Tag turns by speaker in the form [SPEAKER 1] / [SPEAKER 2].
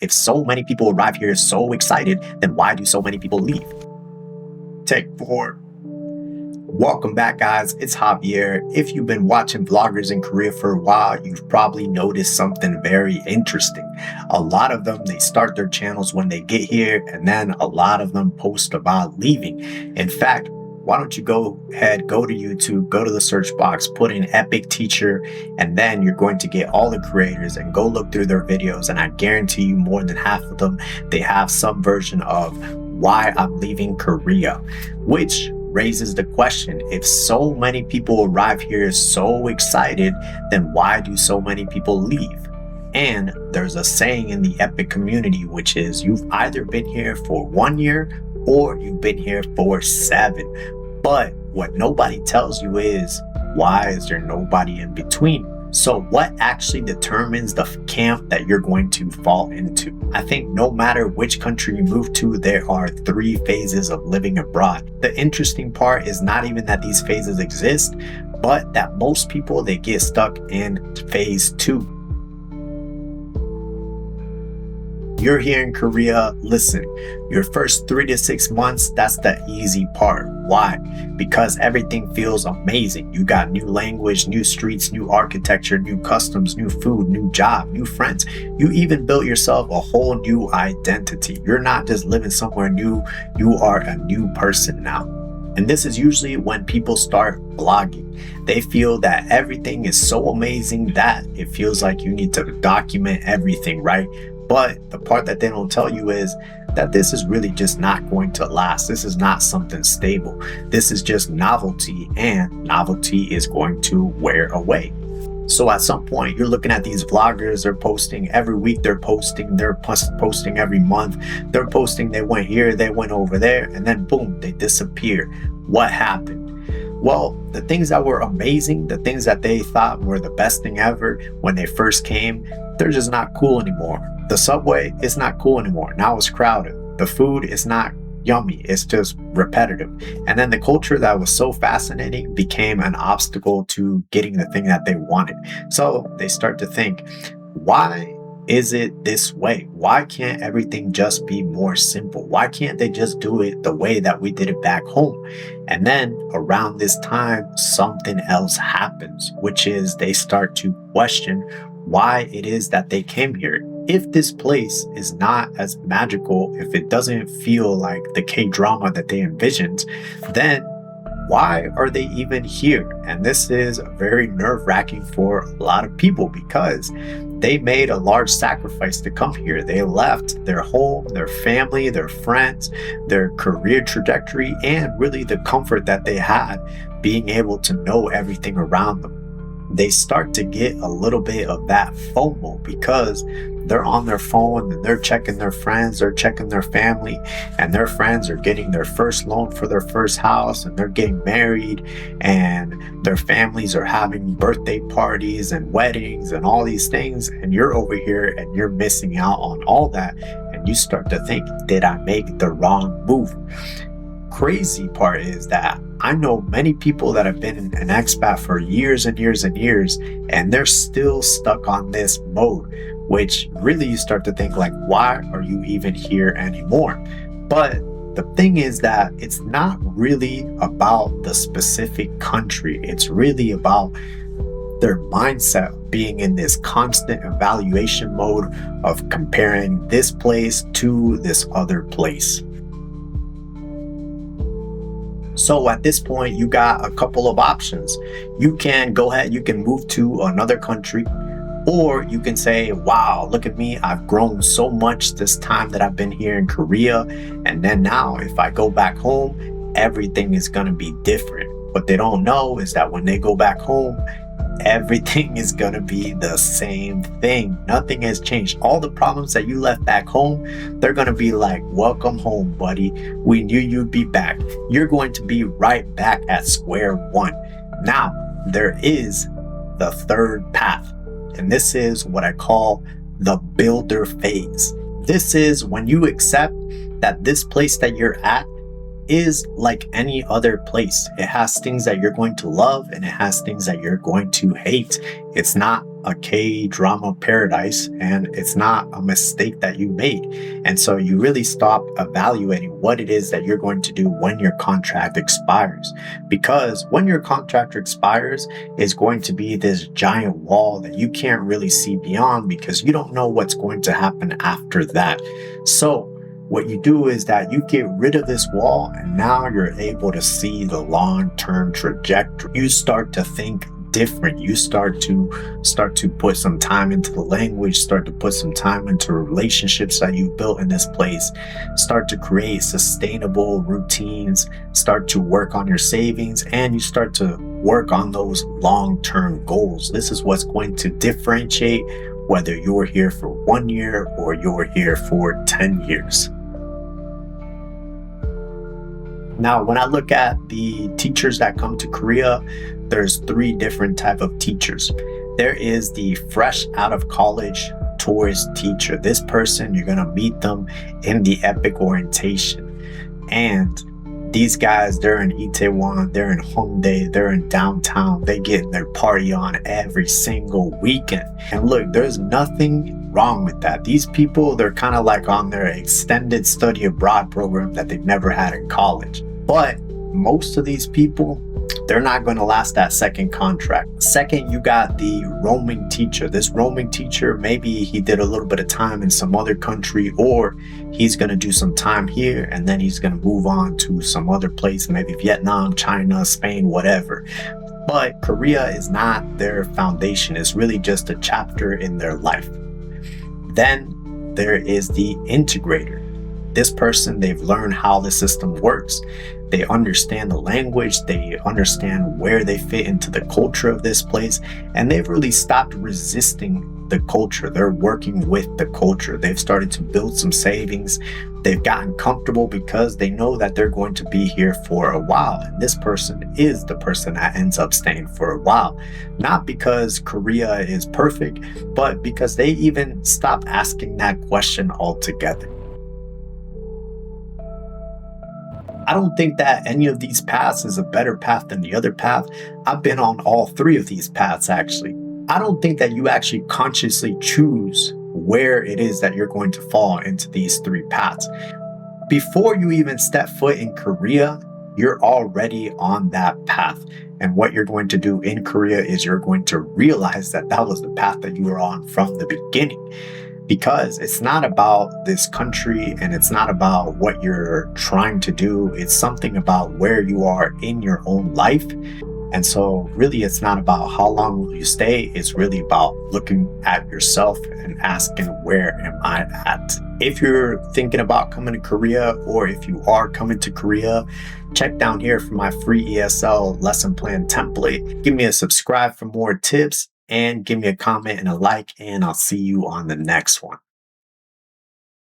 [SPEAKER 1] If so many people arrive here so excited, then why do so many people leave? Take 4. Welcome back, guys. It's Javier. If you've been watching vloggers in Korea for a while, you've probably noticed something very interesting. A lot of them, they start their channels when they get here, and then a lot of them post about leaving. In fact, why don't you go ahead, go to YouTube, go to the search box, put in EPIK teacher, and then you're going to get all the creators and go look through their videos. And I guarantee you more than half of them, they have some version of why I'm leaving Korea, which raises the question, if so many people arrive here so excited, then why do so many people leave? And there's a saying in the EPIK community, which is you've either been here for 1 year or you've been here for 7. But what nobody tells you is, why is there nobody in between? So what actually determines the camp that you're going to fall into? I think no matter which country you move to, there are 3 phases of living abroad. The interesting part is not even that these phases exist, but that most people, they get stuck in phase 2. You're here in Korea, listen, your first 3 to 6 months, that's the easy part. Why? Because everything feels amazing. You got new language, new streets, new architecture, new customs, new food, new job, new friends. You even built yourself a whole new identity. You're not just living somewhere new, you are a new person now. And this is usually when people start blogging. They feel that everything is so amazing that it feels like you need to document everything, right? But the part that they don't tell you is that this is really just not going to last. This is not something stable. This is just novelty, and novelty is going to wear away. So at some point, you're looking at these vloggers, they're posting every week, they're posting every month, they're posting they went here, they went over there, and then boom, they disappear. What happened? Well, the things that were amazing, the things that they thought were the best thing ever when they first came, they're just not cool anymore. The subway is not cool anymore. Now it's crowded. The food is not yummy. It's just repetitive. And then the culture that was so fascinating became an obstacle to getting the thing that they wanted. So they start to think, why is it this way? Why can't everything just be more simple? Why can't they just do it the way that we did it back home? And then around this time, something else happens, which is they start to question why it is that they came here. If this place is not as magical, if it doesn't feel like the K-drama that they envisioned, then why are they even here? And this is very nerve-wracking for a lot of people because they made a large sacrifice to come here. They left their home, their family, their friends, their career trajectory, and really the comfort that they had being able to know everything around them. They start to get a little bit of that FOMO because they're on their phone and they're checking their friends, they're checking their family, and their friends are getting their first loan for their first house, and they're getting married, and their families are having birthday parties and weddings and all these things, and you're over here and you're missing out on all that, and you start to think, did I make the wrong move? Crazy part is that I know many people that have been an expat for years and years and years, and they're still stuck on this mode, which really you start to think like, why are you even here anymore? But the thing is that it's not really about the specific country. It's really about their mindset being in this constant evaluation mode of comparing this place to this other place. So at this point, you got a couple of options. You can go ahead, you can move to another country, or you can say, wow, look at me, I've grown so much this time that I've been here in Korea. And then now if I go back home, everything is gonna be different. What they don't know is that when they go back home, everything is gonna be the same thing. Nothing has changed. All the problems that you left back home, they're gonna be like, welcome home, buddy. We knew you'd be back. You're going to be right back at square one. Now, there is the third path, and this is what I call the builder phase. This is when you accept that this place that you're at is like any other place. It has things that you're going to love and it has things that you're going to hate. It's not a K-drama paradise, and it's not a mistake that you made. And so you really stop evaluating what it is that you're going to do when your contract expires. Because when your contract expires, is going to be this giant wall that you can't really see beyond because you don't know what's going to happen after that. So what you do is that you get rid of this wall, and now you're able to see the long-term trajectory. You start to think different. You start to put some time into the language, start to put some time into relationships that you built in this place, start to create sustainable routines, start to work on your savings, and you start to work on those long-term goals. This is what's going to differentiate whether you're here for 1 year or you're here for 10 years. Now, when I look at the teachers that come to Korea, there's 3 different type of teachers. There is the fresh out of college tourist teacher. This person, you're gonna meet them in the EPIK orientation. And these guys, they're in Itaewon, they're in Hongdae, they're in downtown. They get their party on every single weekend. And look, there's nothing wrong with that. These people, they're kind of like on their extended study abroad program that they've never had in college. But most of these people, they're not going to last that second contract. Second, you got the roaming teacher. This roaming teacher, maybe he did a little bit of time in some other country, or he's going to do some time here and then he's going to move on to some other place, maybe Vietnam, China, Spain, whatever. But Korea is not their foundation. It's really just a chapter in their life. Then there is the integrator. This person, they've learned how the system works. They understand the language, they understand where they fit into the culture of this place, and they've really stopped resisting the culture. They're working with the culture. They've started to build some savings. They've gotten comfortable because they know that they're going to be here for a while. And this person is the person that ends up staying for a while. Not because Korea is perfect, but because they even stop asking that question altogether. I don't think that any of these paths is a better path than the other path. I've been on all 3 of these paths, actually. I don't think that you actually consciously choose where it is that you're going to fall into these 3 paths. Before you even step foot in Korea, you're already on that path. And what you're going to do in Korea is you're going to realize that that was the path that you were on from the beginning. Because it's not about this country and it's not about what you're trying to do. It's something about where you are in your own life. And so really it's not about how long will you stay. It's really about looking at yourself and asking, where am I at? If you're thinking about coming to Korea, or if you are coming to Korea, check down here for my free ESL lesson plan template. Give me a subscribe for more tips, and give me a comment and a like, and I'll see you on the next one.